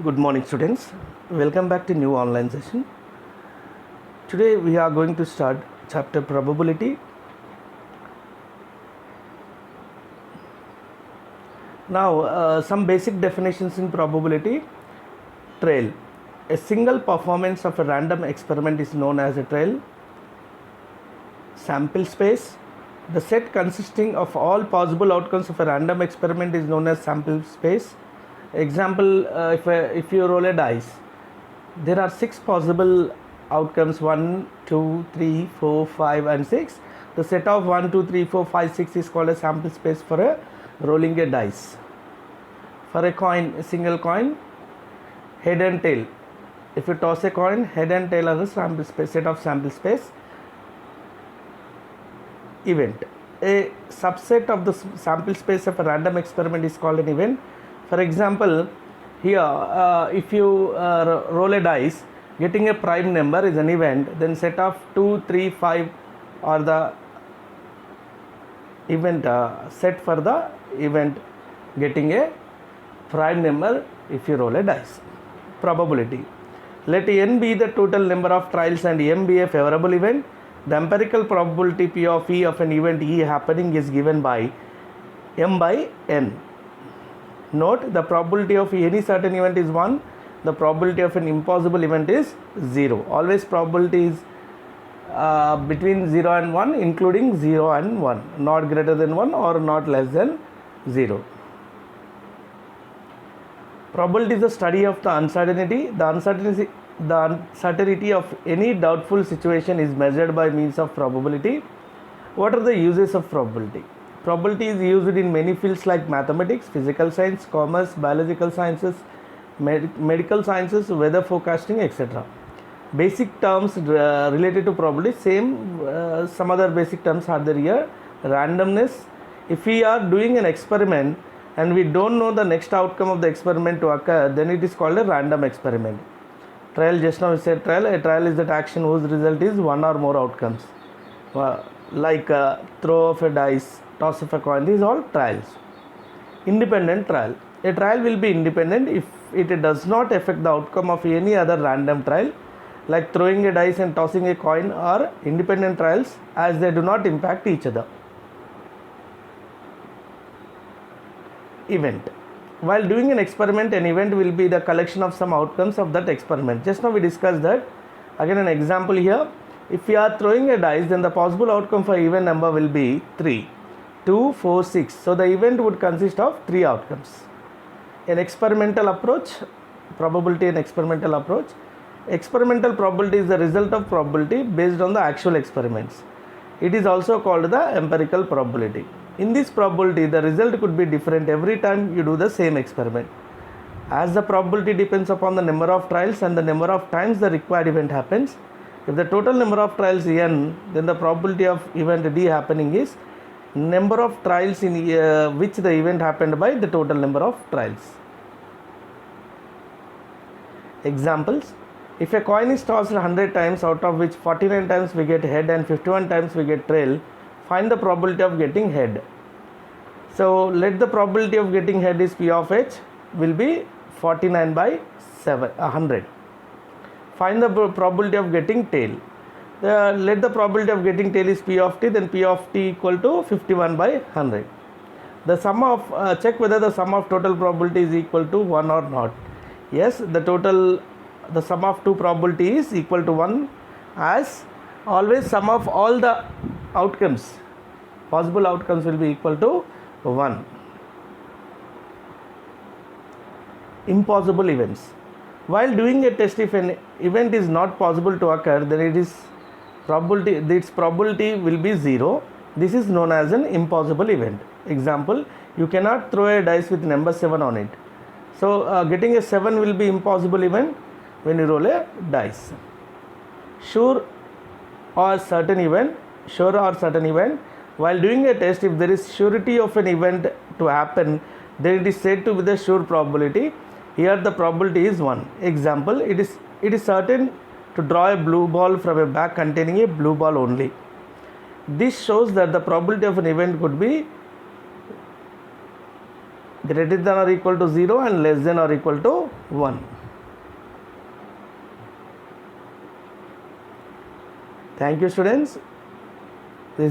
Good morning, students. Welcome back to new online session. Today we are going to start chapter probability. Now, some basic definitions in probability. Trail. A single performance of a random experiment is known as a trail. Sample space. The set consisting of all possible outcomes of a random experiment is known as sample space. Example, if you roll a dice, there are 6 possible outcomes: 1, 2, 3, 4, 5 and 6. The set of 1, 2, 3, 4, 5, 6 is called a sample space for a rolling a dice. For a coin, a single coin, head and tail. If you toss a coin, head and tail are the sample space, set of sample space. Event. A subset of the sample space of a random experiment is called an event. For example, here if you roll a dice, getting a prime number is an event. Then set of 2, 3, 5 are the event set for the event getting a prime number if you roll a dice. Probability. Let n be the total number of trials and m be a favorable event. The empirical probability P of E of an event E happening is given by m by n. Note, the probability of any certain event is 1, the probability of an impossible event is 0. Always probability is between 0 and 1, including 0 and 1, not greater than 1 or not less than 0. Probability is the study of the uncertainty. The uncertainty of any doubtful situation is measured by means of probability. What are the uses of probability? Probability is used in many fields like mathematics, physical science, commerce, biological sciences, medical sciences, weather forecasting, etc. Basic terms related to probability, some other basic terms are there here. Randomness. If we are doing an experiment and we don't know the next outcome of the experiment to occur, then it is called a random experiment. Trial, just now we said trial. A trial is that action whose result is one or more outcomes. Like throw of a dice, toss of a coin, these are all trials. Independent trial. A trial will be independent if it does not affect the outcome of any other random trial, like throwing a dice and tossing a coin are independent trials as they do not impact each other. Event. While doing an experiment, an event will be the collection of some outcomes of that experiment. Just now we discussed that. Again, an example here. If we are throwing a dice, then the possible outcome for event number will be 3, 2, 4, 6. So the event would consist of 3 outcomes. An experimental approach, probability and experimental approach. Experimental probability is the result of probability based on the actual experiments. It is also called the empirical probability. In this probability, the result could be different every time you do the same experiment. As the probability depends upon the number of trials and the number of times the required event happens. If the total number of trials n, then the probability of event D happening is number of trials in which the event happened by the total number of trials. Examples. If a coin is tossed 100 times, out of which 49 times we get head and 51 times we get tail, find the probability of getting head. So let the probability of getting head is P of H will be 49 by 100. Find the probability of getting tail. Let the probability of getting tail is P of T, then P of T equal to 51 by 100. The sum of, check whether the sum of total probability is equal to 1 or not. Yes, the sum of two probability is equal to 1, as always sum of all the outcomes, possible outcomes will be equal to 1. Impossible events. While doing a test, if an event is not possible to occur, then its probability will be 0. This is known as an impossible event. Example, you cannot throw a dice with number 7 on it. So getting a 7 will be impossible event when you roll a dice. Sure or certain event. While doing a test, if there is surety of an event to happen, then it is said to be the sure probability. Here the probability is 1. Example, it is certain to draw a blue ball from a bag containing a blue ball only. This shows that the probability of an event could be greater than or equal to 0 and less than or equal to 1. Thank you, students.